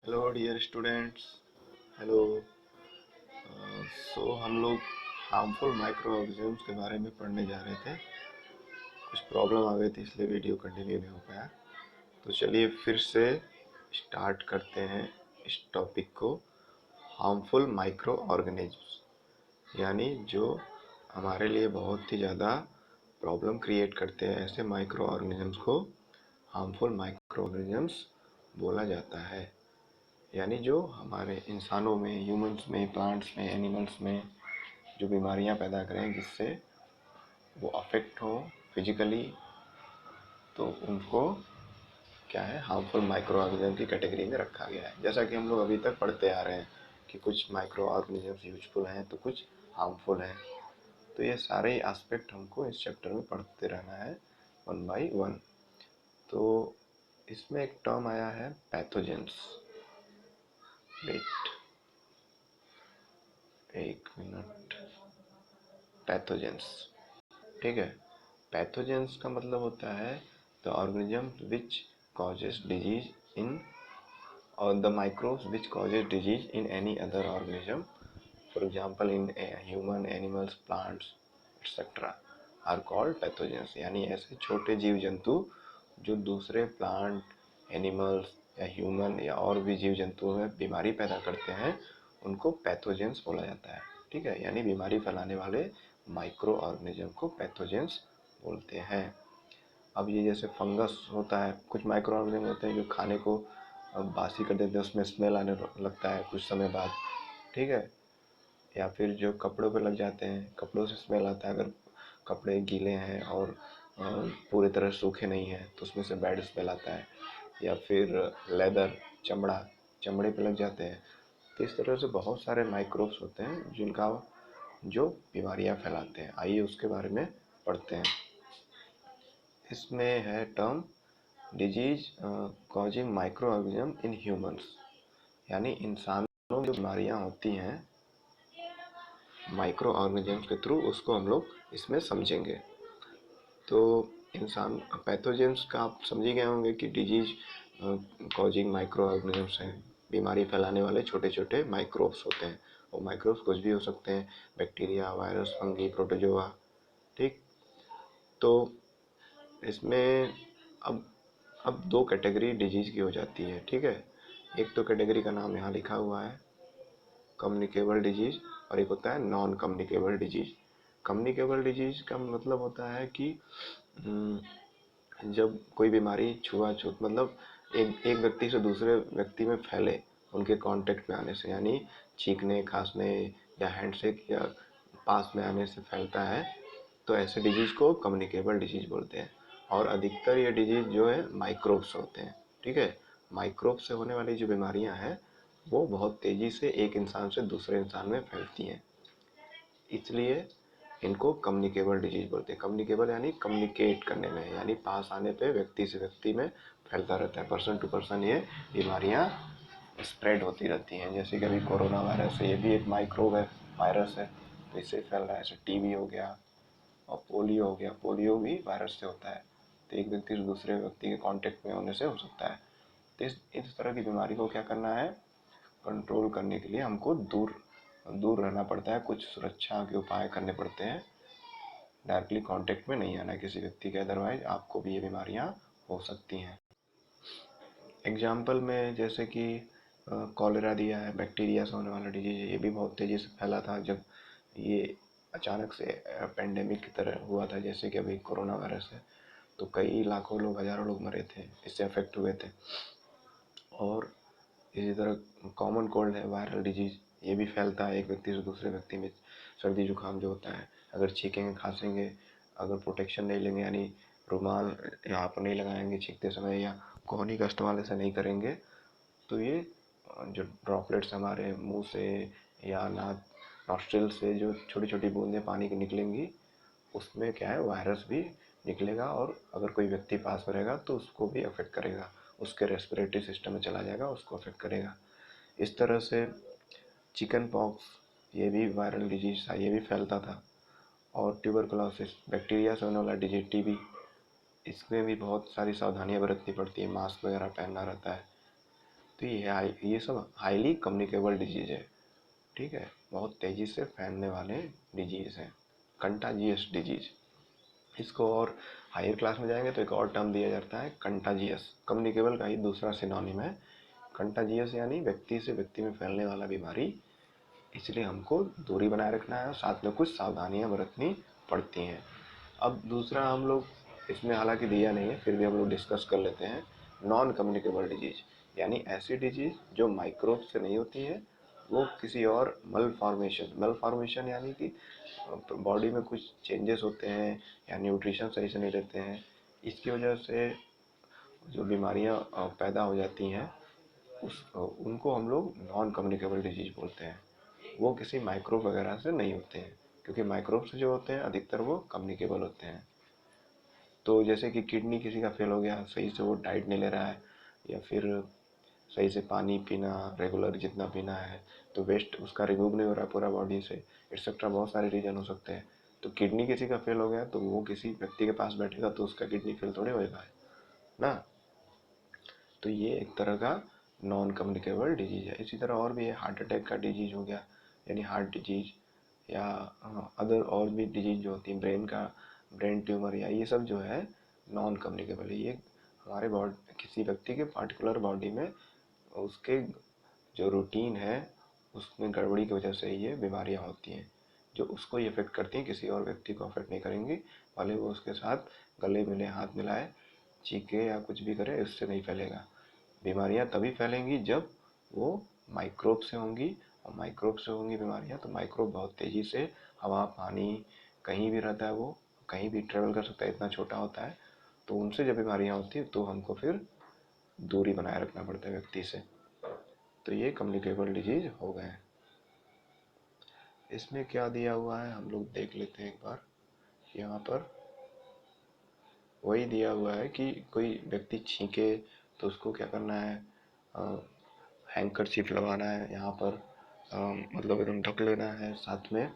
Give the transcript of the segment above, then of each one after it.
Hello dear students. Hello. हम लोग harmful micro organisms के बारे में पढ़ने जा रहे थे। कुछ प्रॉब्लम आ गई थी इसलिए वीडियो कंटिन्यू नहीं हो पाया। तो चलिए फिर से स्टार्ट करते हैं इस टॉपिक को। हार्मफुल माइक्रो ऑर्गेनिजम्स यानी जो हमारे लिए बहुत ही ज़्यादा प्रॉब्लम क्रिएट करते हैं, ऐसे माइक्रो ऑर्गेनिजम्स को हार्मफुल माइक्रो ऑर्गेनिजम्स बोला जाता है। यानी जो हमारे इंसानों में, ह्यूमंस में, प्लांट्स में, एनिमल्स में जो बीमारियां पैदा करें जिससे वो अफेक्ट हो फिजिकली, तो उनको क्या है, हार्मफुल माइक्रो ऑर्गेनिज्म की कैटेगरी में रखा गया है। जैसा कि हम लोग अभी तक पढ़ते आ रहे हैं कि कुछ माइक्रो ऑर्गेनिजम्स यूजफुल हैं तो कुछ हार्मफुल हैं। तो ये सारे एस्पेक्ट हमको इस चैप्टर में पढ़ते रहना है वन बाय वन। तो इसमें एक टर्म आया है पैथोजेंस। वेट, एक मिनट। पैथोजेंस, ठीक है। पैथोजेंस का मतलब होता है the organism which causes disease in, और the microbes which causes disease in any other organism, for example in human, animals, plants etcetera are called pathogens. यानी ऐसे छोटे जीव जंतु जो दूसरे प्लांट, एनिमल्स या ह्यूमन या और भी जीव जंतुओं में बीमारी पैदा करते हैं, उनको पैथोजेंस बोला जाता है। ठीक है, यानी बीमारी फैलाने वाले माइक्रो ऑर्गेनिज्म को पैथोजेंस बोलते हैं। अब ये जैसे फंगस होता है, कुछ माइक्रो ऑर्गेनिज्म होते हैं जो खाने को बासी कर देते हैं, उसमें स्मेल आने लगता है कुछ समय बाद। ठीक है, या फिर जो कपड़ों पे लग जाते हैं, कपड़ों से स्मेल आता है। अगर कपड़े गीले हैं और पूरी तरह सूखे नहीं हैं तो उसमें से बैड स्मेल आता है। या फिर लेदर, चमड़ा, चमड़े पे लग जाते हैं। तो इस तरह से बहुत सारे माइक्रोब्स होते हैं जिनका जो बीमारियां फैलाते हैं। आइए उसके बारे में पढ़ते हैं। इसमें है term disease causing micro organism in humans, यानी इंसानों में जो बीमारियां होती हैं माइक्रो ऑर्गेनिजम्स के थ्रू, उसको हम लोग इसमें समझेंगे। तो इंसान पैथोजेंस का आप समझ ही गए होंगे कि डिजीज कॉजिंग माइक्रो ऑर्गेनिजम्स हैं, बीमारी फैलाने वाले छोटे छोटे माइक्रोब्स होते हैं। और माइक्रोब्स कुछ भी हो सकते हैं, बैक्टीरिया, वायरस, फंगी, प्रोटोजोआ। ठीक। तो इसमें अब अब दो कैटेगरी डिजीज की हो जाती है। ठीक है, एक तो कैटेगरी का नाम यहाँ लिखा हुआ है, कम्युनिकेबल डिजीज, और एक होता है non communicable disease. Communicable disease का मतलब होता है कि जब कोई बीमारी छुआछूत, मतलब एक एक व्यक्ति से दूसरे व्यक्ति में फैले, उनके कांटेक्ट में आने से, यानी छींकने, खांसने या हैंडशेक या पास में आने से फैलता है, तो ऐसे डिजीज को कम्युनिकेबल डिजीज बोलते हैं। और अधिकतर ये डिजीज जो है माइक्रोब्स होते हैं। ठीक है, माइक्रोब से होने वाली जो बीमारियां हैं वो बहुत तेजी से एक इंसान से दूसरे इंसान में फैलती हैं, इसलिए इनको कम्युनिकेबल डिजीज बोलते हैं। कम्युनिकेबल यानी कम्युनिकेट करने में, यानी पास आने पे व्यक्ति से व्यक्ति में फैलता रहता है, पर्सन टू पर्सन ये बीमारियां स्प्रेड होती रहती हैं। जैसे कि अभी कोरोना वायरस है, ये भी एक माइक्रोब है, वायरस है, तो इससे फैल रहा है। जैसे टीबी हो गया और पोलियो हो गया, पोलियो भी वायरस से होता है, तो एक व्यक्ति से दूसरे व्यक्ति के कांटेक्ट में होने से हो सकता है। तो इस तरह की बीमारी को क्या करना है, कंट्रोल करने के लिए हमको दूर दूर रहना पड़ता है, कुछ सुरक्षा के उपाय करने पड़ते हैं। डायरेक्टली कांटेक्ट में नहीं आना है किसी व्यक्ति के, अदरवाइज आपको भी ये बीमारियां हो सकती हैं। एग्जाम्पल में जैसे कि कॉलेरा दिया है, बैक्टीरिया से होने वाला डिजीज है। ये भी बहुत तेज़ी से फैला था जब ये अचानक से पेंडेमिक की तरह हुआ था, जैसे कि अभी कोरोना वायरस है। तो कई लाखों लोग, हज़ारों लोग मरे थे, इससे अफेक्ट हुए थे। और इसी तरह कॉमन कोल्ड है, वायरल डिजीज, ये भी फैलता है एक व्यक्ति से दूसरे व्यक्ति में। सर्दी जुकाम जो होता है, अगर छींकेंगे, खांसेंगे, अगर प्रोटेक्शन नहीं लेंगे, यानी रुमाल यहाँ पर नहीं लगाएंगे छींकते समय, या कोहनी का इस्तेमाल ऐसे नहीं करेंगे, तो ये जो ड्रॉपलेट्स हमारे मुंह से या नाक, नॉस्ट्रिल से जो छोटी छोटी बूंदें पानी की निकलेंगी, उसमें क्या है, वायरस भी निकलेगा, और अगर कोई व्यक्ति पास में रहेगा तो उसको भी अफेक्ट करेगा, उसके रेस्पिरेटरी सिस्टम में चला जाएगा, उसको अफेक्ट करेगा। इस तरह से चिकन पॉक्स, ये भी वायरल डिजीज था, ये भी फैलता था। और ट्यूबरकुलोसिस, बैक्टीरिया से होने वाला डिजीज, टीबी, इसमें भी बहुत सारी सावधानियां बरतनी पड़ती है, मास्क वगैरह पहनना रहता है। तो ये सब हाईली कम्युनिकेबल डिजीज है, ठीक है, बहुत तेज़ी से फैलने वाले डिजीज़ हैं, कंटाजियस डिजीज। इसको और हायर क्लास में जाएंगे तो एक और टर्म दिया जाता है कंटाजियस, कम्युनिकेबल का ही दूसरा सिनोनिम है कंटाजियस, यानी व्यक्ति से व्यक्ति में फैलने वाला बीमारी। इसलिए हमको दूरी बनाए रखना है और साथ में कुछ सावधानियां बरतनी पड़ती हैं। अब दूसरा हम लोग इसमें हालांकि दिया नहीं है, फिर भी हम लोग डिस्कस कर लेते हैं नॉन कम्युनिकेबल डिजीज, यानी ऐसी डिजीज जो माइक्रोब से नहीं होती है, वो किसी और मल फॉर्मेशन यानी कि बॉडी में कुछ चेंजेस होते हैं या न्यूट्रिशन सही से नहीं लेते हैं, इसकी वजह से जो बीमारियां पैदा हो जाती हैं उनको हम लोग नॉन कम्युनिकेबल डिजीज बोलते हैं। वो किसी माइक्रोब वगैरह से नहीं होते हैं, क्योंकि माइक्रोब से जो होते हैं अधिकतर वो कम्युनिकेबल होते हैं। तो जैसे कि किडनी किसी का फेल हो गया, सही से वो डाइट नहीं ले रहा है, या फिर सही से पानी पीना रेगुलर जितना पीना है, तो वेस्ट उसका रिमूव नहीं हो रहा है पूरा बॉडी से, एक्सेट्रा बहुत सारे रीजन हो सकते हैं। तो किडनी किसी का फेल हो गया तो वो किसी व्यक्ति के पास बैठेगा तो उसका किडनी फेल थोड़ी होएगा ना। तो ये एक तरह का नॉन कम्युनिकेबल डिजीज है। इसी तरह और भी है, हार्ट अटैक का डिजीज हो गया, यानी हार्ट डिजीज, या अदर और भी डिजीज जो होती है, ब्रेन ट्यूमर, या ये सब जो है नॉन कम्युनिकेबल है। ये हमारे बॉडी किसी व्यक्ति के पार्टिकुलर बॉडी में उसके जो रूटीन है उसमें गड़बड़ी की वजह से ये बीमारियां होती हैं, जो उसको ही अफेक्ट करती हैं, किसी और व्यक्ति को अफेक्ट नहीं करेंगी, भले वो उसके साथ गले मिले हाथ मिलाए चीखे या कुछ भी करे, उससे नहीं फैलेगा। बीमारियां तभी फैलेंगी जब वो माइक्रोब से होंगी, और माइक्रोब से होंगी बीमारियां तो माइक्रोब बहुत तेज़ी से हवा पानी कहीं भी रहता है, वो कहीं भी ट्रेवल कर सकता है, इतना छोटा होता है। तो उनसे जब बीमारियां होती है तो हमको फिर दूरी बनाए रखना पड़ता है व्यक्ति से। तो ये कम्युनिकेबल डिजीज हो गए हैं। इसमें क्या दिया हुआ है हम लोग देख लेते हैं एक बार। यहाँ पर वही दिया हुआ है कि कोई व्यक्ति छींके तो उसको क्या करना है, हैंकरचीफ लगाना है यहाँ पर, मतलब एकदम ढक लेना है, साथ में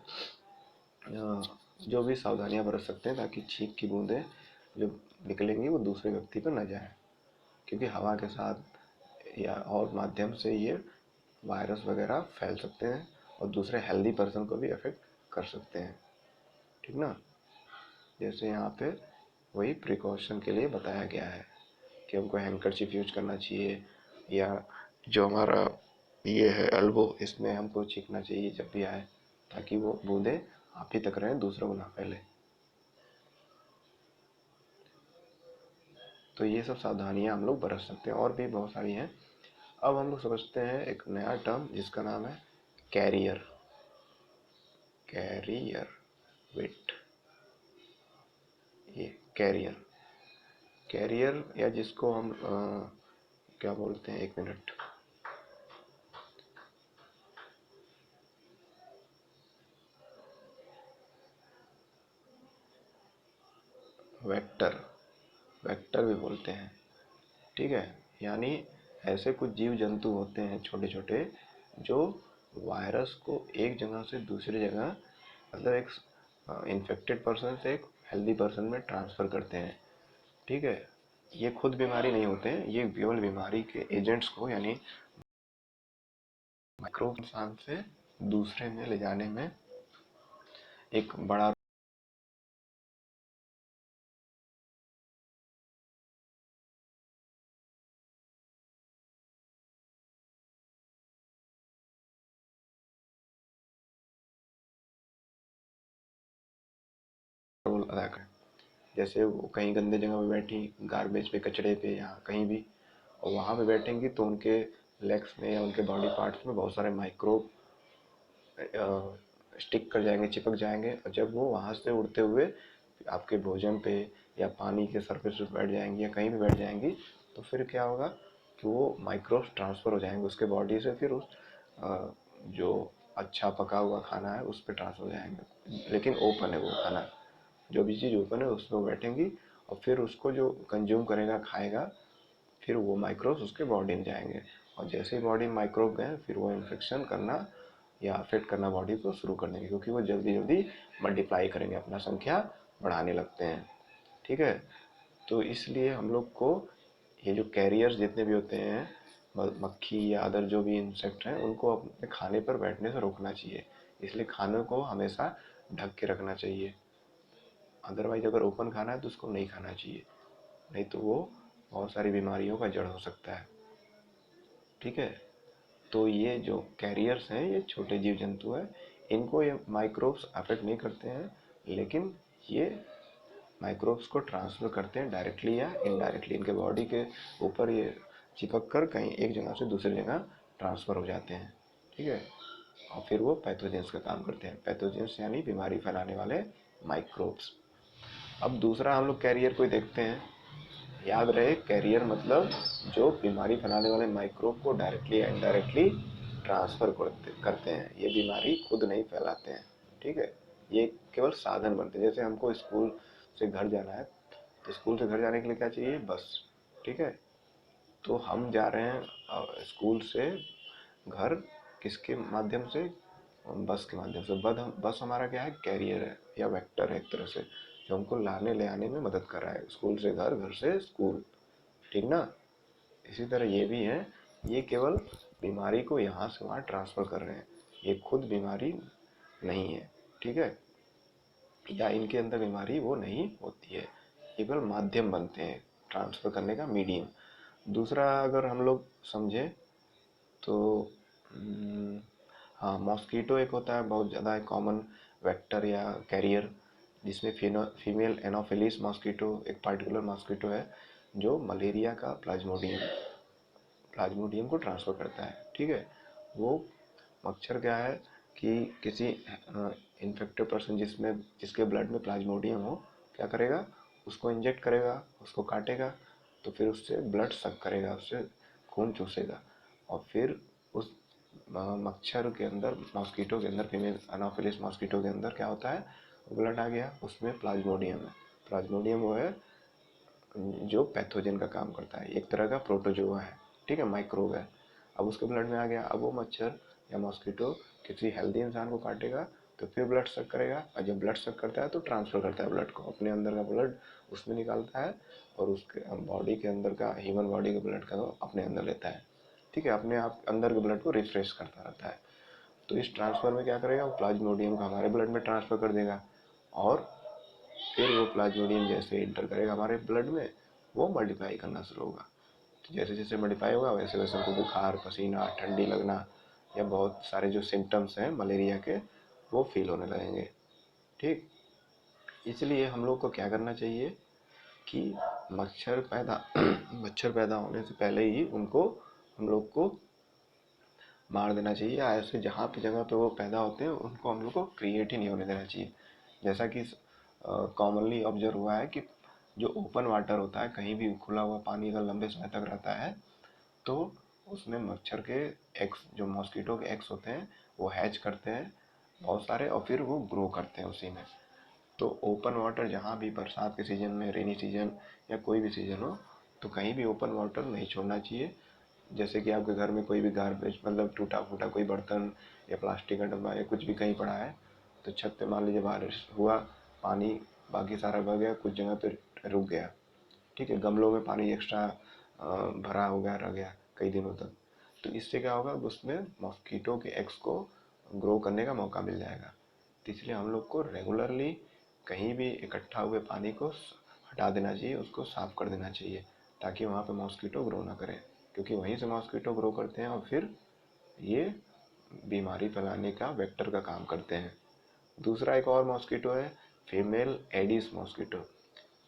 जो भी सावधानियां बरत सकते हैं ताकि छींक की बूंदें जो निकलेंगी वो दूसरे व्यक्ति पर न जाए, क्योंकि हवा के साथ या और माध्यम से ये वायरस वगैरह फैल सकते हैं और दूसरे हेल्दी पर्सन को भी अफेक्ट कर सकते हैं, ठीक ना। जैसे यहाँ पे वही प्रिकॉशन के लिए बताया गया है कि हमको हैंकरचीफ यूज करना चाहिए, या जो हमारा ये है एल्बो, इसमें हमको छींकना चाहिए जब भी आए, ताकि वो बूंदे आप ही तक रहें, दूसरों को ना फैले। तो ये सब सावधानियां हम लोग बरत सकते हैं, और भी बहुत सारी हैं। अब हम लोग समझते हैं एक नया टर्म जिसका नाम है कैरियर। कैरियर, वेट, ये कैरियर, कैरियर या जिसको हम क्या बोलते हैं, एक मिनट, वेक्टर, वेक्टर भी बोलते हैं, ठीक है। यानी ऐसे कुछ जीव जंतु होते हैं छोटे छोटे जो वायरस को एक जगह से दूसरी जगह, मतलब एक इन्फेक्टेड पर्सन से एक हेल्दी पर्सन में ट्रांसफ़र करते हैं, ठीक है। ये खुद बीमारी नहीं होते हैं, ये केवल बीमारी के एजेंट्स को, यानी माइक्रोब इंसान से दूसरे में ले जाने में एक बड़ा रोल अदा करें। जैसे वो कहीं गंदे जगह पे बैठी, गार्बेज पे, कचड़े पे, या कहीं भी, और वहाँ पे बैठेंगी तो उनके लेग्स में या उनके बॉडी पार्ट्स में बहुत सारे माइक्रोब स्टिक कर जाएंगे, चिपक जाएंगे, और जब वो वहाँ से उड़ते हुए आपके भोजन पे या पानी के सरफेस पे बैठ जाएंगी या कहीं भी बैठ जाएंगी, तो फिर क्या होगा कि वो माइक्रोब्स ट्रांसफ़र हो जाएंगे उसके बॉडी से, फिर उस जो अच्छा पका हुआ खाना है उस पर ट्रांसफ़र हो जाएंगे, लेकिन ओपन है वो खाना, जो भी चीज़ ओपन है उसमें वो बैठेंगी, और फिर उसको जो कंज्यूम करेगा खाएगा, फिर वो माइक्रोब्स उसके बॉडी में जाएंगे, और जैसे ही बॉडी में माइक्रोब गए फिर वो इन्फेक्शन करना या अफेक्ट करना बॉडी को शुरू कर देंगे, क्योंकि वो जल्दी जल्दी मल्टीप्लाई करेंगे, अपना संख्या बढ़ाने लगते हैं, ठीक है। तो इसलिए हम लोग को ये जो कैरियर्स जितने भी होते हैं मक्खी या अदर जो भी इंसेक्ट हैं उनको अपने खाने पर बैठने से रोकना चाहिए। इसलिए खाने को हमेशा ढक के रखना चाहिए। अदरवाइज अगर ओपन खाना है तो उसको नहीं खाना चाहिए, नहीं तो वो बहुत सारी बीमारियों का जड़ हो सकता है। ठीक है, तो ये जो कैरियर्स हैं ये छोटे जीव जंतु हैं, इनको ये माइक्रोब्स अफेक्ट नहीं करते हैं, लेकिन ये माइक्रोब्स को ट्रांसफ़र करते हैं डायरेक्टली या इनडायरेक्टली। इनके बॉडी के ऊपर ये चिपक कर कहीं एक जगह से दूसरी जगह ट्रांसफ़र हो जाते हैं। ठीक है, और फिर वो पैथोजेंस का काम करते हैं। पैथोजेंस यानी बीमारी फैलाने वाले माइक्रोब्स। अब दूसरा हम लोग कैरियर को देखते हैं। याद रहे, कैरियर मतलब जो बीमारी फैलाने वाले माइक्रोब को डायरेक्टली या इनडायरेक्टली ट्रांसफ़र करते हैं। ये बीमारी खुद नहीं फैलाते हैं। ठीक है, ये केवल साधन बनते हैं। जैसे हमको स्कूल से घर जाना है, तो स्कूल से घर जाने के लिए क्या चाहिए? बस। ठीक है, तो हम जा रहे हैं स्कूल से घर किसके माध्यम से? बस के माध्यम से। बस हमारा क्या है? कैरियर है या वेक्टर है एक तरह से, जो हमको लाने ले आने में मदद कर रहा है, स्कूल से घर, घर से स्कूल। ठीक ना? इसी तरह ये भी है, ये केवल बीमारी को यहाँ से वहाँ ट्रांसफ़र कर रहे हैं, ये खुद बीमारी नहीं है। ठीक है, या इनके अंदर बीमारी वो नहीं होती है, केवल माध्यम बनते हैं ट्रांसफ़र करने का, मीडियम। दूसरा अगर हम लोग समझें तो हाँ, मॉस्कीटो एक होता है बहुत ज़्यादा कॉमन वेक्टर या कैरियर, जिसमें फीमेल एनोफिलीस मॉस्कीटो एक पार्टिकुलर मॉस्कीटो है जो मलेरिया का प्लाज्मोडियम को ट्रांसफ़र करता है। ठीक है, वो मच्छर क्या है कि किसी इन्फेक्टेड पर्सन जिसके ब्लड में प्लाज्मोडियम हो, क्या करेगा? उसको इंजेक्ट करेगा, उसको काटेगा, तो फिर उससे ब्लड सक करेगा, उससे खून चूसेगा, और फिर उस मच्छर के अंदर, मॉस्कीटो के अंदर, फीमेल एनाफिलिस मॉस्कीटो के अंदर क्या होता है? ब्लड आ गया, उसमें प्लाज्मोडियम है। प्लाज्मोडियम वो है जो पैथोजन का काम करता है, एक तरह का प्रोटोजोआ है। ठीक है, माइक्रोब है। अब उसके ब्लड में आ गया, अब वो मच्छर या मॉस्किटो किसी हेल्दी इंसान को काटेगा तो फिर ब्लड सक करेगा, और जब ब्लड सक करता है तो ट्रांसफ़र करता है ब्लड को, अपने अंदर का ब्लड उसमें निकालता है, और उसके बॉडी के अंदर का, ह्यूमन बॉडी के ब्लड का अपने अंदर लेता है। ठीक है, अपने आप अंदर के ब्लड को रिफ्रेश करता रहता है। तो इस ट्रांसफ़र में क्या करेगा? वो प्लाज्मोडियम को हमारे ब्लड में ट्रांसफ़र कर देगा, और फिर वो प्लाज्मोडियम जैसे इंटर करेगा हमारे ब्लड में, वो मल्टीप्लाई करना शुरू होगा। तो जैसे जैसे मल्टीप्लाई होगा वैसे वैसे हमको बुखार, पसीना, ठंडी लगना, या बहुत सारे जो सिम्टम्स हैं मलेरिया के, वो फील होने लगेंगे। ठीक, इसलिए हम लोग को क्या करना चाहिए कि मच्छर पैदा होने से पहले ही उनको, हम लोग को मार देना चाहिए, या ऐसे जहाँ पे जगह पे वो पैदा होते हैं उनको हम लोग को क्रिएट ही नहीं होने देना चाहिए। जैसा कि कॉमनली ऑब्जर्व हुआ है कि जो ओपन वाटर होता है, कहीं भी खुला हुआ पानी अगर लंबे समय तक रहता है तो उसमें मच्छर के एग्स, जो मॉस्किटो के एग्स होते हैं, वो हैच करते हैं बहुत सारे, और फिर वो ग्रो करते हैं उसी में। तो ओपन वाटर जहाँ भी, बरसात के सीज़न में, रेनी सीजन या कोई भी सीज़न हो, तो कहीं भी ओपन वाटर नहीं छोड़ना चाहिए। जैसे कि आपके घर में कोई भी गार्बेज, मतलब टूटा फूटा कोई बर्तन या प्लास्टिक का डब्बा या कुछ भी कहीं पड़ा है, तो छत पे मान लीजिए बारिश हुआ, पानी बाकी सारा बह गया, कुछ जगह पे रुक गया। ठीक है, गमलों में पानी एक्स्ट्रा भरा हो गया, रह गया कई दिनों तक, तो इससे क्या होगा? उसमें मॉस्कीटो के एग्स को ग्रो करने का मौका मिल जाएगा। तो इसलिए हम लोग को रेगुलरली कहीं भी इकट्ठा हुए पानी को हटा देना चाहिए, उसको साफ़ कर देना चाहिए, ताकि वहाँ पे मॉस्कीटो ग्रो ना करें, क्योंकि वहीं से मॉस्कीटो ग्रो करते हैं और फिर ये बीमारी फैलाने का वेक्टर का काम करते हैं। दूसरा एक और मॉस्कीटो है, फीमेल एडिस मॉस्कीटो।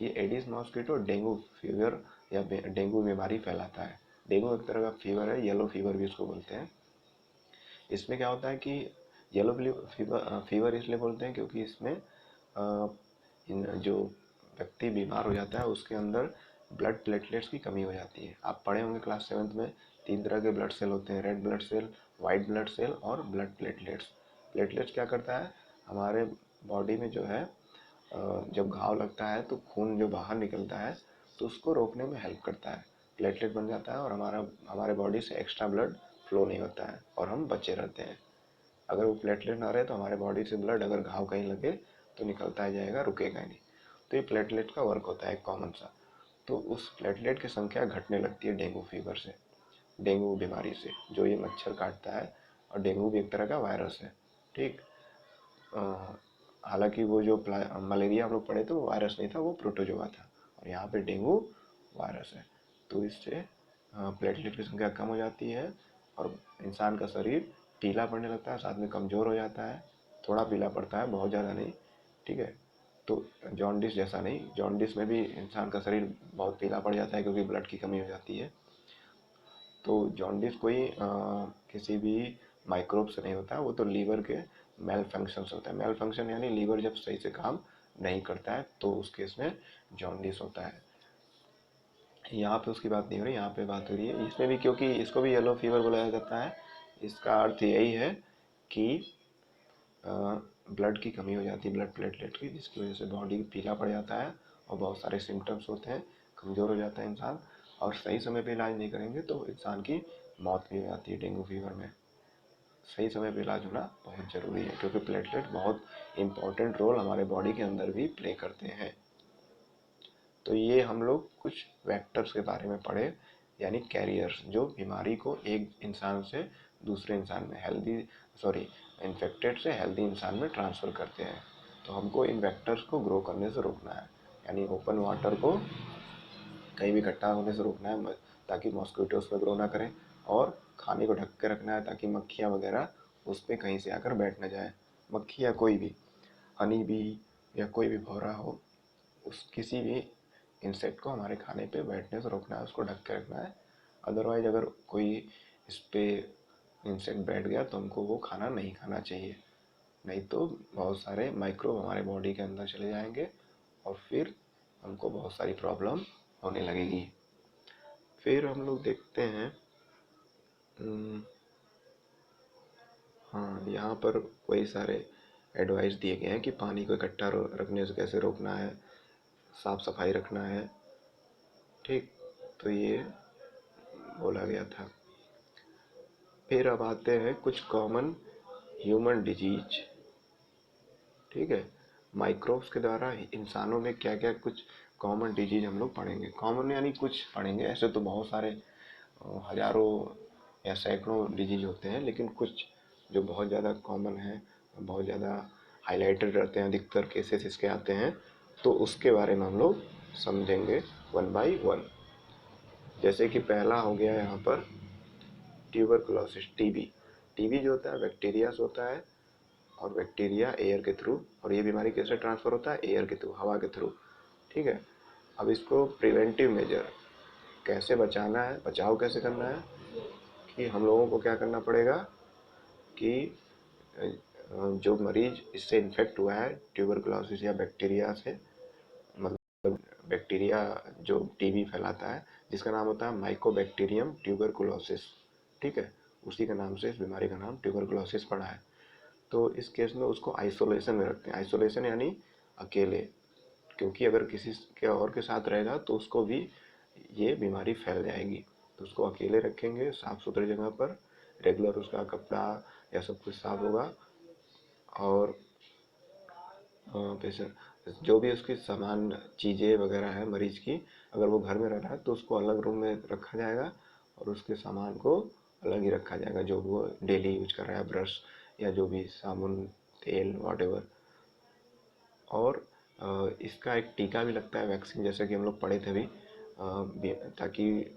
ये एडिस मॉस्कीटो डेंगू फीवर या डेंगू बीमारी फैलाता है। डेंगू एक तरह का फीवर है, येलो फीवर भी इसको बोलते हैं। इसमें क्या होता है कि येलो फीवर इसलिए बोलते हैं क्योंकि इसमें जो व्यक्ति बीमार हो जाता है उसके अंदर ब्लड प्लेटलेट्स की कमी हो जाती है। आप पढ़े होंगे क्लास 7th में, 3 तरह के ब्लड सेल होते हैं, red blood cell, white blood cell और ब्लड प्लेटलेट्स। प्लेटलेट्स क्या करता है? हमारे बॉडी में जो है जब घाव लगता है तो खून जो बाहर निकलता है तो उसको रोकने में हेल्प करता है, प्लेटलेट बन जाता है, और हमारे बॉडी से एक्स्ट्रा ब्लड फ्लो नहीं होता है और हम बचे रहते हैं। अगर वो प्लेटलेट ना रहे तो हमारे बॉडी से ब्लड अगर घाव कहीं लगे तो निकलता ही जाएगा, रुकेगा ही नहीं। तो ये प्लेटलेट का वर्क होता है कॉमन सा। तो उस प्लेटलेट की संख्या घटने लगती है डेंगू फीवर से। डेंगू बीमारी से, जो ये मच्छर काटता है। और डेंगू भी एक तरह का वायरस है, ठीक। हालांकि वो जो मलेरिया हम लोग पढ़े थे वो वायरस नहीं था, वो प्रोटोजोआ था, और यहाँ पे डेंगू वायरस है। तो इससे प्लेटलेट की संख्या कम हो जाती है और इंसान का शरीर पीला पड़ने लगता है, साथ में कमज़ोर हो जाता है। थोड़ा पीला पड़ता है, बहुत ज़्यादा नहीं, ठीक है। तो जॉन्डिस जैसा नहीं, जॉन्डिस में भी इंसान का शरीर बहुत पीला पड़ जाता है क्योंकि ब्लड की कमी हो जाती है। तो जॉन्डिस कोई किसी भी माइक्रोब से नहीं होता है, वो तो लीवर के मेल फंक्शन से होता है। मेल फंक्शन यानी लीवर जब सही से काम नहीं करता है तो उस केस में जॉन्डिस होता है। यहाँ पे उसकी बात नहीं हो रही, यहाँ पे बात हो रही है इसमें भी, क्योंकि इसको भी येलो फीवर बुलाया जाता है। इसका अर्थ यही है कि ब्लड की कमी हो जाती है, ब्लड प्लेटलेट की, जिसकी वजह से बॉडी पीला पड़ जाता है और बहुत सारे सिम्टम्स होते हैं, कमज़ोर हो जाता है इंसान। और सही समय पे इलाज नहीं करेंगे तो इंसान की मौत भी हो जाती है डेंगू फीवर में। सही समय पे इलाज होना बहुत ज़रूरी है, क्योंकि प्लेटलेट बहुत इम्पोर्टेंट रोल हमारे बॉडी के अंदर भी प्ले करते हैं। तो ये हम लोग कुछ वेक्टर्स के बारे में पढ़े, यानी कैरियर्स, जो बीमारी को एक इंसान से दूसरे इंसान में इन्फेक्टेड से हेल्दी इंसान में ट्रांसफ़र करते हैं। तो हमको इन वेक्टर्स को ग्रो करने से रोकना है, यानी ओपन वाटर को कहीं भी इकट्ठा होने से रोकना है ताकि मॉस्किटोज पे ग्रो ना करें। और खाने को ढक के रखना है ताकि मक्खियाँ वगैरह उस पर कहीं से आकर बैठ ना जाए। मक्खी या कोई भी हनी भी या कोई भी भौरा हो, उस किसी भी इंसेक्ट को हमारे खाने पे बैठने से रोकना है, उसको ढक के रखना है। अदरवाइज अगर कोई इस पर इंसेक्ट बैठ गया तो हमको वो खाना नहीं खाना चाहिए, नहीं तो बहुत सारे माइक्रोब हमारे बॉडी के अंदर चले जाएंगे और फिर हमको बहुत सारी प्रॉब्लम होने लगेगी। फिर हम लोग देखते हैं, हाँ, यहाँ पर कई सारे एडवाइस दिए गए हैं कि पानी को इकट्ठा रखने से कैसे रोकना है, साफ सफाई रखना है, ठीक। तो ये बोला गया था। फिर अब आते हैं कुछ कॉमन ह्यूमन डिजीज, ठीक है। माइक्रोब्स के द्वारा इंसानों में क्या क्या कुछ कॉमन डिजीज हम लोग पढ़ेंगे। कॉमन यानी कुछ पढ़ेंगे, ऐसे तो बहुत सारे हजारों या सैकड़ों डिजीज होते हैं, लेकिन कुछ जो बहुत ज़्यादा कॉमन है, बहुत ज़्यादा हाईलाइटेड रहते हैं, अधिकतर केसेस इसके आते हैं, तो उसके बारे में हम लोग समझेंगे वन बाय वन। जैसे कि पहला हो गया यहाँ पर ट्यूबरकुलोसिस, टीबी। टीबी जो होता है बैक्टीरिया से होता है, और बैक्टीरिया एयर के थ्रू, और ये बीमारी कैसे ट्रांसफ़र होता है, एयर के थ्रू, हवा के थ्रू, ठीक है। अब इसको प्रिवेंटिव मेजर कैसे बचाना है, बचाव कैसे करना है, कि हम लोगों को क्या करना पड़ेगा कि जो मरीज इससे इन्फेक्ट हुआ है ट्यूबरकुलोसिस या बैक्टीरिया से, मतलब बैक्टीरिया जो टीबी फैलाता है, जिसका नाम होता है माइकोबैक्टीरियम ट्यूबरकुलोसिस, ठीक है। उसी के नाम से इस बीमारी का नाम ट्यूबरकुलोसिस पड़ा है। तो इस केस में उसको आइसोलेशन में रखते हैं। आइसोलेशन यानी अकेले, क्योंकि अगर किसी के और के साथ रहेगा तो उसको भी ये बीमारी फैल जाएगी। तो उसको अकेले रखेंगे साफ़ सुथरी जगह पर, रेगुलर उसका कपड़ा या सब कुछ साफ होगा। और पेशेंट जो भी उसकी सामान चीज़ें वगैरह है मरीज़ की, अगर वो घर में रह रहा है तो उसको अलग रूम में रखा जाएगा और उसके सामान को अलग ही रखा जाएगा, जो वो डेली यूज कर रहा है, ब्रश या जो भी साबुन, तेल, वॉटेवर। और इसका एक टीका भी लगता है, वैक्सीन, जैसे कि हम लोग पढ़े थे अभी, ताकि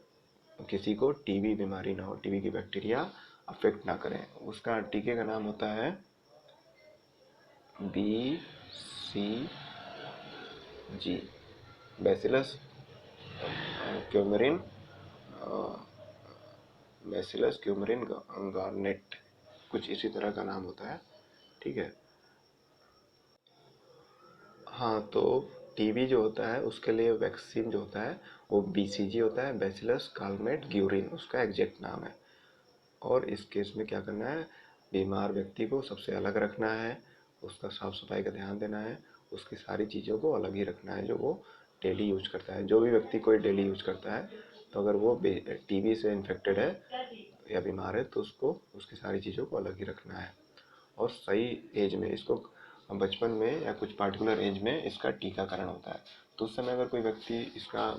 किसी को टीबी बीमारी ना हो, टीबी की बैक्टीरिया अफेक्ट ना करें। उसका टीके का नाम होता है BCG, bacillus coumarin, bacillus coumarin garnet, कुछ इसी तरह का नाम होता है, ठीक है। हाँ, तो टीबी जो होता है उसके लिए वैक्सीन जो होता है वो BCG होता है, बैसिलस कालमेट ग्यूरिन, उसका एग्जैक्ट नाम है। और इस केस में क्या करना है, बीमार व्यक्ति को सबसे अलग रखना है, उसका साफ सफाई का ध्यान देना है, उसकी सारी चीज़ों को अलग ही रखना है जो वो डेली यूज करता है। जो भी व्यक्ति कोई डेली यूज करता है, तो अगर वो टीबी से इन्फेक्टेड है या बीमार है तो उसको उसकी सारी चीज़ों को अलग ही रखना है। और सही एज में इसको, बचपन में या कुछ पार्टिकुलर एज में इसका टीकाकरण होता है। तो उस समय अगर कोई व्यक्ति इसका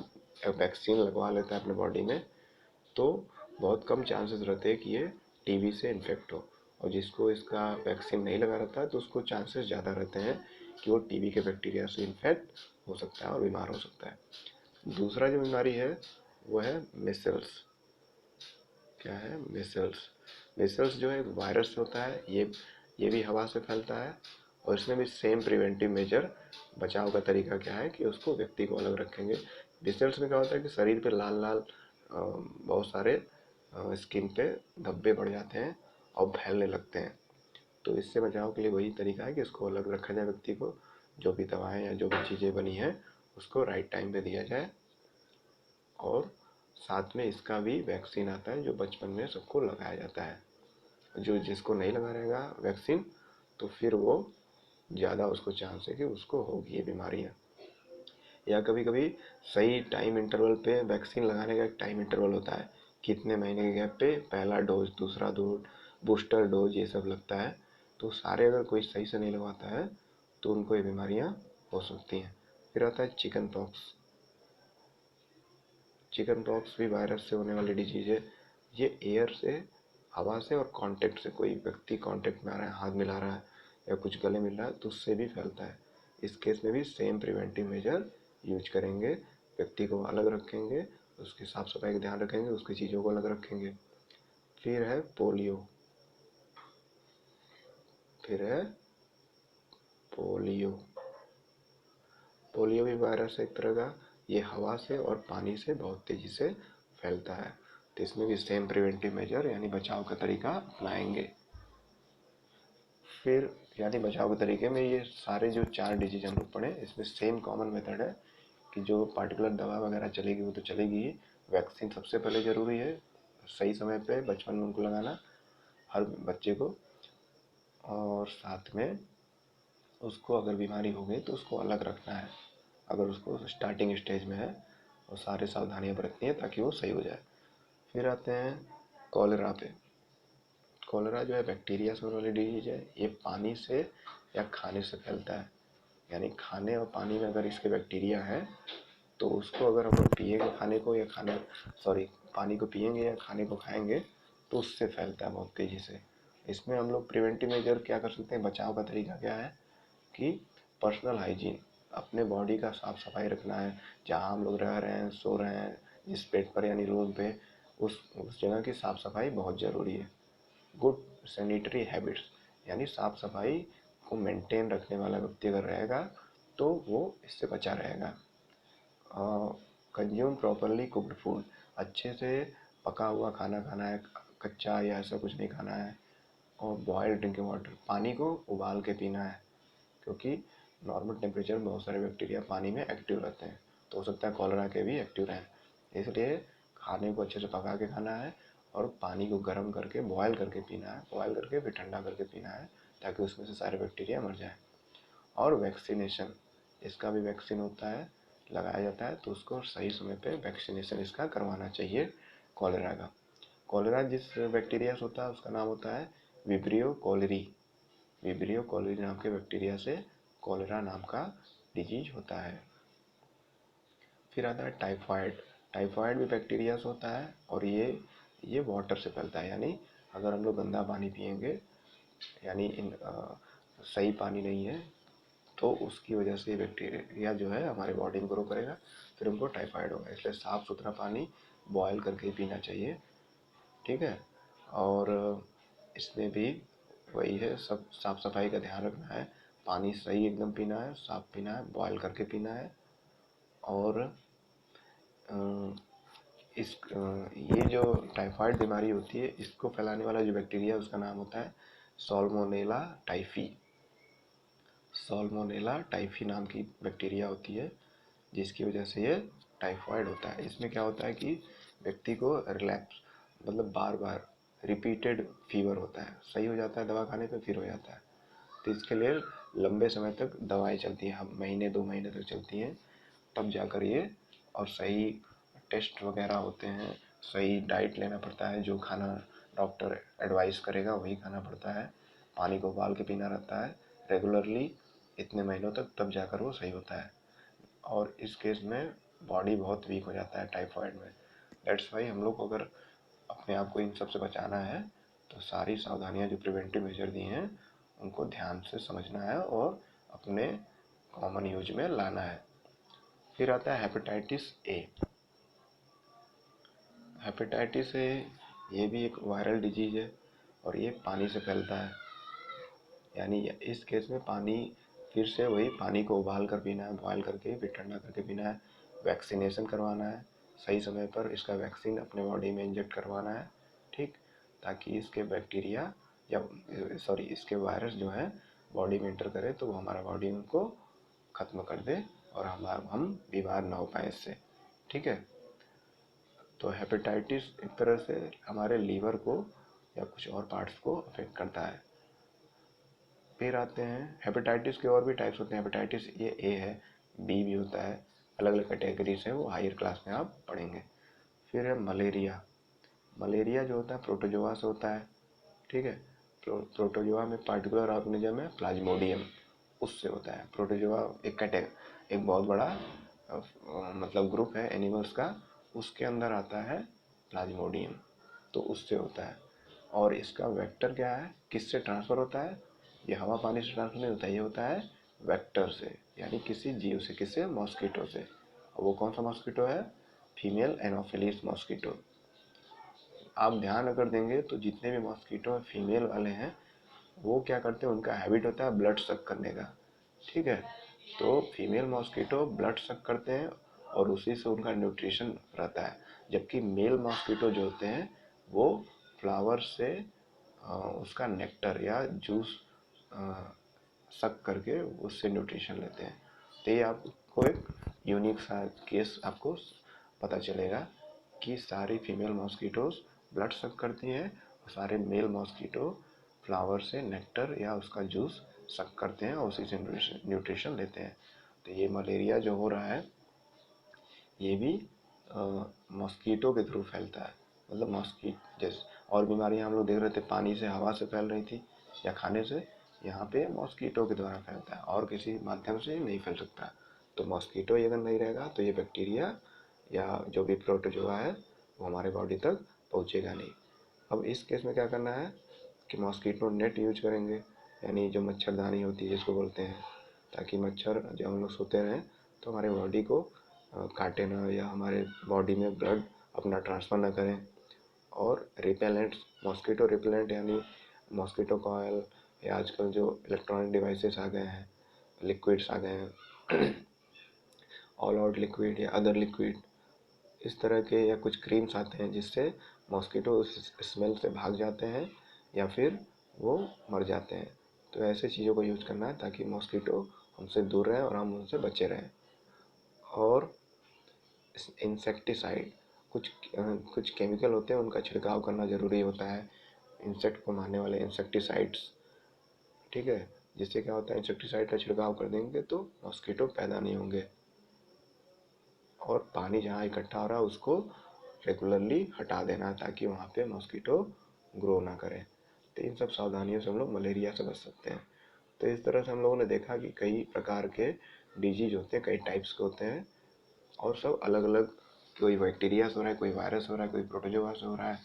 वैक्सीन लगवा लेता है अपने बॉडी में, तो बहुत कम चांसेस रहते हैं कि ये टीबी से इन्फेक्ट हो। और जिसको इसका वैक्सीन नहीं लगा रहता है तो उसको चांसेस ज़्यादा रहते हैं कि वो टीबी के बैक्टीरिया से इन्फेक्ट हो सकता है और बीमार हो सकता है। दूसरा जो बीमारी है वो है मिसल्स। क्या है? मिसल्स। मिसल्स जो है वायरस से होता है, ये भी हवा से फैलता है। और इसमें भी सेम प्रिवेंटिव मेजर, बचाव का तरीका क्या है कि उसको व्यक्ति को अलग रखेंगे। मिसल्स में क्या होता है कि शरीर पे लाल लाल बहुत सारे स्किन पे धब्बे बढ़ जाते हैं और फैलने लगते हैं। तो इससे बचाव के लिए वही तरीका है कि इसको अलग रखा जाए व्यक्ति को, जो भी दवाएं या जो भी चीज़ें बनी हैं उसको राइट टाइम पे दिया जाए। और साथ में इसका भी वैक्सीन आता है जो बचपन में सबको लगाया जाता है। जो जिसको नहीं लगा रहेगा वैक्सीन तो फिर वो ज़्यादा उसको चांस है कि उसको होगी ये बीमारियाँ। या कभी कभी सही टाइम इंटरवल पे वैक्सीन लगाने का एक टाइम इंटरवल होता है, कितने महीने के गैप पे पहला डोज, दूसरा डोज, बूस्टर डोज, ये सब लगता है। तो सारे अगर कोई सही से नहीं लगवाता है तो उनको ये बीमारियाँ हो सकती हैं। फिर आता है चिकन पॉक्स। चिकन पॉक्स भी वायरस से होने वाली डिजीज है। ये एयर से, हवा से और कांटेक्ट से, कोई व्यक्ति कांटेक्ट में आ रहा है, हाथ मिला रहा है या कुछ गले मिल रहा है तो उससे भी फैलता है। इस केस में भी सेम प्रिवेंटिव मेजर यूज करेंगे, व्यक्ति को अलग रखेंगे, उसकी साफ सफाई का ध्यान रखेंगे, उसकी चीज़ों को अलग रखेंगे। फिर है पोलियो। फिर है पोलियो। पोलियो भी वायरस है एक तरह का। ये हवा से और पानी से बहुत तेज़ी से फैलता है। तो इसमें भी सेम प्रिवेंटिव मेजर यानी बचाव का तरीका अपनाएंगे। फिर यानी बचाव के तरीके में ये सारे जो 4 डिजीज हम लोग पढ़े इसमें सेम कॉमन मेथड है कि जो पार्टिकुलर दवा वगैरह चलेगी वो तो चलेगी ही। वैक्सीन सबसे पहले ज़रूरी है, सही समय पे बचपन में उनको लगाना हर बच्चे को। और साथ में उसको अगर बीमारी हो गई तो उसको अलग रखना है, अगर उसको स्टार्टिंग स्टेज में है, और सारे सावधानियाँ बरतनी है ताकि वो सही हो जाए। फिर आते हैं कॉलेरा पे। कॉलेरा जो है बैक्टीरिया से होने वाली डिजीज है। ये पानी से या खाने से फैलता है। यानी खाने और पानी में अगर इसके बैक्टीरिया है तो उसको अगर हम लोग पिएंगे खाने को या खाने, सॉरी, पानी को पिएंगे या खाने को खाएंगे तो उससे फैलता है बहुत तेज़ी से। इसमें हम लोग प्रिवेंटिव मेजर क्या कर सकते हैं, बचाव का तरीका क्या है कि पर्सनल हाइजीन, अपने बॉडी का साफ सफाई रखना है। जहाँ हम लोग रह रहे हैं, सो रहे हैं, जिस बेड पर यानी रूम पे, उस जगह की साफ सफाई बहुत ज़रूरी है। गुड सैनिटरी हैबिट्स यानी साफ सफाई को मेंटेन रखने वाला व्यक्ति अगर रहेगा तो वो इससे बचा रहेगा। कंज्यूम प्रॉपरली कुक्ड फूड, अच्छे से पका हुआ खाना खाना है, कच्चा या ऐसा कुछ नहीं खाना है। और बॉयल्ड ड्रिंकिंग वाटर, पानी को उबाल के पीना है, क्योंकि नॉर्मल टेम्परेचर में बहुत सारे बैक्टीरिया पानी में एक्टिव रहते हैं, तो हो सकता है कॉलरा के भी एक्टिव रहें। इसलिए खाने को अच्छे से पका के खाना है और पानी को गर्म करके बॉयल करके पीना है, बॉयल करके फिर ठंडा करके पीना है ताकि उसमें से सारे बैक्टीरिया मर जाएं। और वैक्सीनेशन, इसका भी वैक्सीन होता है, लगाया जाता है, तो उसको सही समय पे वैक्सीनेशन इसका करवाना चाहिए कॉलेरा का। कॉलेरा जिस बैक्टीरिया से होता है उसका नाम होता है विब्रियो कॉलेरी। विब्रियो कॉलेरी नाम के बैक्टीरिया से कॉलेरा नाम का डिजीज होता है। फिर आता है टाइफाइड। टाइफाइड भी बैक्टीरिया से होता है और ये वाटर से फैलता है। यानी अगर हम लोग गंदा पानी पिएंगे, यानी सही पानी नहीं है, तो उसकी वजह से बैक्टीरिया जो है हमारे बॉडी में ग्रो करेगा, फिर हमको टाइफाइड होगा। इसलिए साफ़ सुथरा पानी बॉयल करके ही पीना चाहिए, ठीक है। और इसमें भी वही है, सब साफ़ सफाई का ध्यान रखना है, पानी सही एकदम पीना है, साफ़ पीना है, बॉयल करके पीना है। और ये जो टाइफाइड बीमारी होती है इसको फैलाने वाला जो बैक्टीरिया है उसका नाम होता है सॉल्मोनेला टाइफी। सॉल्मोनेला टाइफी नाम की बैक्टीरिया होती है जिसकी वजह से ये टाइफाइड होता है। इसमें क्या होता है कि व्यक्ति को रिलैप्स, मतलब बार बार रिपीटेड फीवर होता है, सही हो जाता है दवा खाने पे फिर हो जाता है। तो इसके लिए लंबे समय तक दवाएं चलती हैं, हम महीने 2 महीने तक चलती हैं, तब जाकर ये, और सही टेस्ट वगैरह होते हैं, सही डाइट लेना पड़ता है, जो खाना डॉक्टर एडवाइस करेगा वही खाना पड़ता है, पानी को उबाल के पीना रहता है रेगुलरली इतने महीनों तक, तब जाकर वो सही होता है। और इस केस में बॉडी बहुत वीक हो जाता है टाइफाइड में। दैट्स वाई हम लोग को अगर अपने आप को इन सब से बचाना है तो सारी सावधानियां जो प्रिवेंटिव मेजर दी हैं उनको ध्यान से समझना है और अपने कॉमन यूज में लाना है। फिर आता है हेपेटाइटिस ए। हेपेटाइटिस ए ये भी एक वायरल डिजीज है और ये पानी से फैलता है। यानी इस केस में पानी, फिर से वही पानी को उबाल कर पीना है, बॉयल करके फिर ठंडा करके पीना है। वैक्सीनेशन करवाना है, सही समय पर इसका वैक्सीन अपने बॉडी में इंजेक्ट करवाना है, ठीक, ताकि इसके बैक्टीरिया या सॉरी इसके वायरस जो है बॉडी में इंटर करे तो वो हमारा बॉडी उनको ख़त्म कर दे और हम बीमार ना हो पाए इससे, ठीक है। तो हेपेटाइटिस एक तरह से हमारे लीवर को या कुछ और पार्ट्स को अफेक्ट करता है। फिर आते हैं हेपेटाइटिस के और भी टाइप्स होते हैं। हेपेटाइटिस ये ए है, बी भी होता है, अलग अलग कैटेगरीज है, वो हायर क्लास में आप पढ़ेंगे। फिर है मलेरिया। मलेरिया जो होता है प्रोटोजोआ से होता है, ठीक है। प्रोटोजोआ में पार्टिकुलर ऑर्गेनिज्म है प्लाज्मोडियम, उससे होता है। प्रोटोजोआ एक बहुत बड़ा मतलब ग्रुप है एनिमल्स का, उसके अंदर आता है प्लाज्मोडियम, तो उससे होता है। और इसका वेक्टर क्या है, किससे ट्रांसफ़र होता है? ये हवा पानी से ट्रांसफ़र नहीं होता, ये होता है वेक्टर से, यानी किसी जीव से, किससे? मॉस्किटो से। और वो कौन सा मॉस्किटो है? Female anopheles mosquito. आप ध्यान अगर देंगे तो जितने भी मॉस्किटो फीमेल वाले हैं वो क्या करते हैं, उनका हैबिट होता है ब्लड सक करने का, ठीक है। तो फीमेल मॉस्किटो ब्लड सक करते हैं और उसी से उनका न्यूट्रिशन रहता है, जबकि मेल मॉस्किटो जो होते हैं वो फ्लावर से उसका नेक्टर या जूस सक करके उससे न्यूट्रिशन लेते हैं। तो ये आपको एक यूनिक सा केस आपको पता चलेगा कि सारी फीमेल मॉस्किटोज ब्लड सक करती हैं और सारे मेल मॉस्किटो फ्लावर से नेक्टर या उसका जूस सक करते हैं और उसी से न्यूट्रिशन लेते हैं। तो ये मलेरिया जो हो रहा है ये भी मॉस्किटो के थ्रू फैलता है। मतलब मॉस्किट जैसे और बीमारियां हम लोग देख रहे थे पानी से हवा से फैल रही थी या खाने से, यहाँ पे मॉस्किटो के द्वारा फैलता है और किसी माध्यम से नहीं फैल सकता। तो मॉस्किटो अगर नहीं रहेगा तो ये बैक्टीरिया या जो भी प्रोटोजोआ है वो हमारे बॉडी तक पहुँचेगा नहीं। अब इस केस में क्या करना है कि मॉस्किटो नेट यूज करेंगे, यानी जो मच्छरदानी होती है जिसको बोलते हैं, ताकि मच्छर जब हम लोग सोते रहें तो हमारे बॉडी को काटे ना या हमारे बॉडी में ब्लड अपना ट्रांसफ़र ना करें। और रिपेलेंट्स, मॉस्किटो रिपेलेंट यानी मॉस्किटो कॉयल या आजकल जो इलेक्ट्रॉनिक डिवाइसेस आ गए हैं, लिक्विड्स आ गए हैं ऑल आउट लिक्विड या अदर लिक्विड, इस तरह के या कुछ क्रीम्स आते हैं जिससे मॉस्किटो उस स्मेल से भाग जाते हैं या फिर वो मर जाते हैं। तो ऐसे चीज़ों को यूज़ करना है ताकि मॉस्किटो हमसे दूर रहें और हम उनसे बचे रहें। और इंसेक्टिसाइड, कुछ केमिकल होते हैं उनका छिड़काव करना ज़रूरी होता है, इंसेक्ट को मारने वाले इंसेक्टिसाइड्स, ठीक है। जिससे क्या होता है, इंसेक्टिसाइड का छिड़काव कर देंगे तो मॉस्किटो पैदा नहीं होंगे। और पानी जहाँ इकट्ठा हो रहा है उसको रेगुलरली हटा देना ताकि वहाँ पे मॉस्किटो ग्रो ना करें। तो इन सब सावधानियों से हम लोग मलेरिया से बच सकते हैं। तो इस तरह से हम लोगों ने देखा कि कई प्रकार के डिजीज होते हैं, कई टाइप्स के होते हैं और सब अलग अलग, कोई बैक्टीरिया से हो रहा है, कोई वायरस हो रहा है, कोई प्रोटोजोआ से हो रहा है,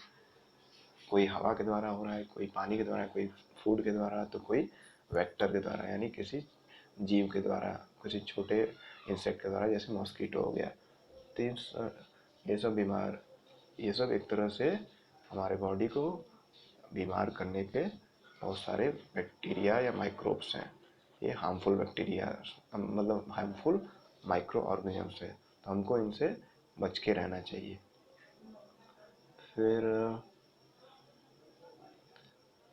कोई हवा के द्वारा हो रहा है, कोई पानी के द्वारा, कोई फूड के द्वारा, तो कोई वेक्टर के द्वारा यानी किसी जीव के द्वारा, किसी छोटे इंसेक्ट के द्वारा जैसे मॉस्किटो हो गया। तो ये सब एक तरह से हमारे बॉडी को बीमार करने के बहुत सारे बैक्टीरिया या माइक्रोब्स हैं। ये हार्मफुल बैक्टीरिया मतलब हार्मफुल माइक्रो ऑर्गेनिजम्स है, तो हमको इनसे बच के रहना चाहिए। फिर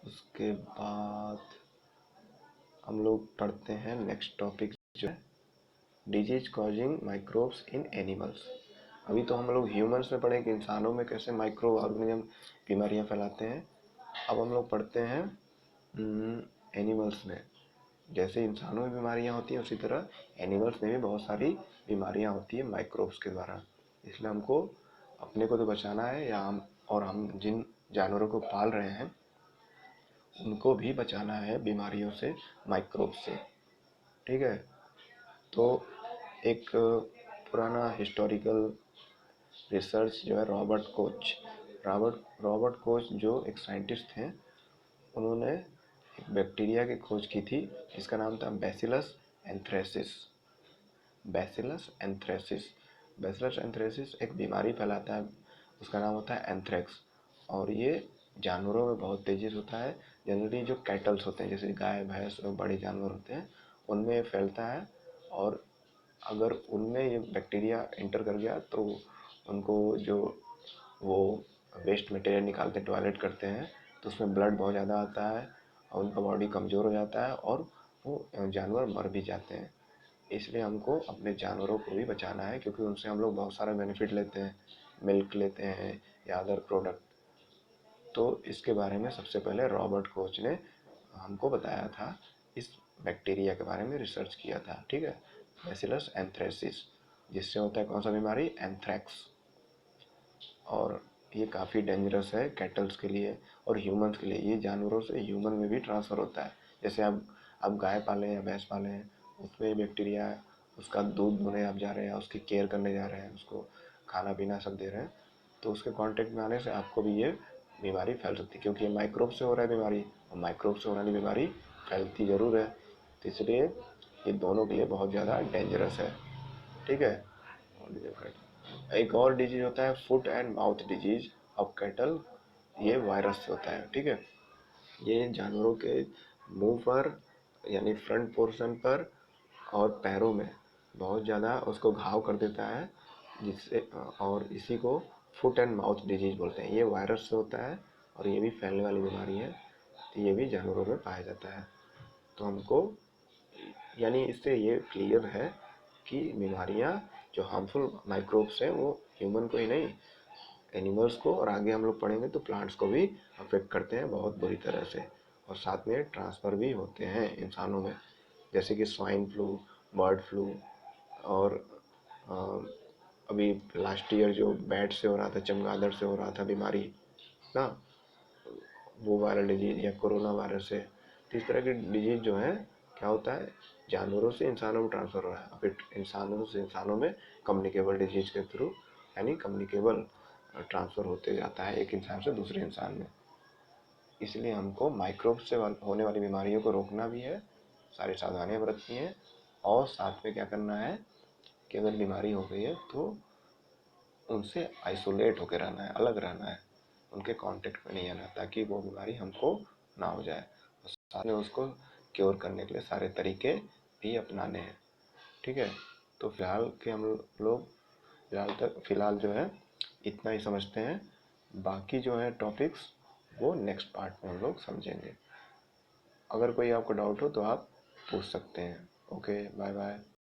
उसके बाद हम लोग पढ़ते हैं नेक्स्ट टॉपिक जो है disease causing microbes in animals. अभी तो हम लोग ह्यूमंस में पढ़े कि इंसानों में कैसे माइक्रो ऑर्गेनिज्म बीमारियां फैलाते हैं। अब हम लोग पढ़ते हैं एनिमल्स में। जैसे इंसानों में बीमारियां होती हैं उसी तरह एनिमल्स में भी बहुत सारी बीमारियां होती हैं माइक्रोब्स के द्वारा। इसलिए हमको अपने को तो बचाना है या हम जिन जानवरों को पाल रहे हैं उनको भी बचाना है बीमारियों से, माइक्रोब से, ठीक है। तो एक पुराना हिस्टोरिकल रिसर्च जो है Robert Koch, Robert Robert Koch जो एक साइंटिस्ट थे, उन्होंने एक बैक्टीरिया की खोज की थी जिसका नाम था bacillus anthracis. Bacillus anthracis bacillus anthracis एक बीमारी फैलाता है, उसका नाम होता है एंथ्रेक्स। और ये जानवरों में बहुत तेज़ी से होता है। जनरली जो कैटल्स होते हैं, जैसे गाय भैंस और बड़े जानवर होते हैं, उनमें ये फैलता है। और अगर उनमें ये बैक्टीरिया इंटर कर गया तो उनको जो वो वेस्ट मटेरियल निकालते हैं, टॉयलेट करते हैं, तो उसमें ब्लड बहुत ज़्यादा आता है और उनका बॉडी कमज़ोर हो जाता है और वो जानवर मर भी जाते हैं। इसलिए हमको अपने जानवरों को भी बचाना है, क्योंकि उनसे हम लोग बहुत सारा बेनिफिट लेते हैं, मिल्क लेते हैं या अदर प्रोडक्ट। तो इसके बारे में सबसे पहले रॉबर्ट कोच ने हमको बताया था, इस बैक्टीरिया के बारे में रिसर्च किया था, ठीक है। बैसिलस एंथ्रेसिस, जिससे होता है कौन सा बीमारी, एंथ्रैक्स। और ये काफ़ी डेंजरस है कैटल्स के लिए और ह्यूमंस के लिए। ये जानवरों से ह्यूमन में भी ट्रांसफ़र होता है। जैसे आप गाय पालें या भैंस पालें हैं, उसमें बैक्टीरिया, उसका दूध दुहने आप जा रहे हैं, उसकी केयर करने जा रहे हैं, उसको खाना पीना सब दे रहे हैं, तो उसके कांटेक्ट में आने से आपको भी ये बीमारी फैल सकती है, क्योंकि ये माइक्रोब से हो रहा है बीमारी, और माइक्रोब से होने वाली बीमारी फैलती ज़रूर है। तो इसलिए ये दोनों के लिए बहुत ज़्यादा डेंजरस है, ठीक है। एक और डिजीज होता है foot and mouth disease of cattle. ये वायरस से होता है, ठीक है। ये जानवरों के मुंह पर, यानी फ्रंट पोर्शन पर और पैरों में बहुत ज़्यादा उसको घाव कर देता है, जिससे और इसी को फुट एंड माउथ डिजीज बोलते हैं। ये वायरस से होता है और ये भी फैलने वाली बीमारी है। तो ये भी जानवरों में पाया जाता है। तो हमको, यानी इससे ये क्लियर है कि बीमारियां जो हार्मफुल माइक्रोब्स हैं वो ह्यूमन को ही नहीं, एनिमल्स को, और आगे हम लोग पढ़ेंगे तो प्लांट्स को भी अफेक्ट करते हैं बहुत बुरी तरह से। और साथ में ट्रांसफ़र भी होते हैं इंसानों में, जैसे कि स्वाइन फ्लू, बर्ड फ्लू, और अ, अभी लास्ट ईयर जो बैट से हो रहा था, चमगादड़ से हो रहा था बीमारी ना, वो वायरल डिजीज, या कोरोना वायरस है। तो इस तरह की डिजीज जो है, क्या होता है, जानवरों से इंसानों में ट्रांसफ़र हो रहा है, फिर इंसानों से इंसानों में कम्युनिकेबल डिजीज के थ्रू, यानी कम्युनिकेबल ट्रांसफ़र होते जाता है एक इंसान से दूसरे इंसान में। इसलिए हमको माइक्रोब से होने वाली बीमारियों को रोकना भी है, सारी सावधानियाँ बरतनी है, और साथ में क्या करना है कि अगर बीमारी हो गई है तो उनसे आइसोलेट होकर रहना है, अलग रहना है, उनके कांटेक्ट में नहीं आना, ताकि वो बीमारी हमको ना हो जाए। और साथ में उसको क्योर करने के लिए सारे तरीके भी अपनाने हैं, ठीक है। तो फिलहाल के हम लोग फिलहाल जो है इतना ही समझते हैं। बाकी जो है टॉपिक्स वो नेक्स्ट पार्ट में हम लोग समझेंगे। अगर कोई आपको डाउट हो तो आप पूछ सकते हैं। Okay, bye bye.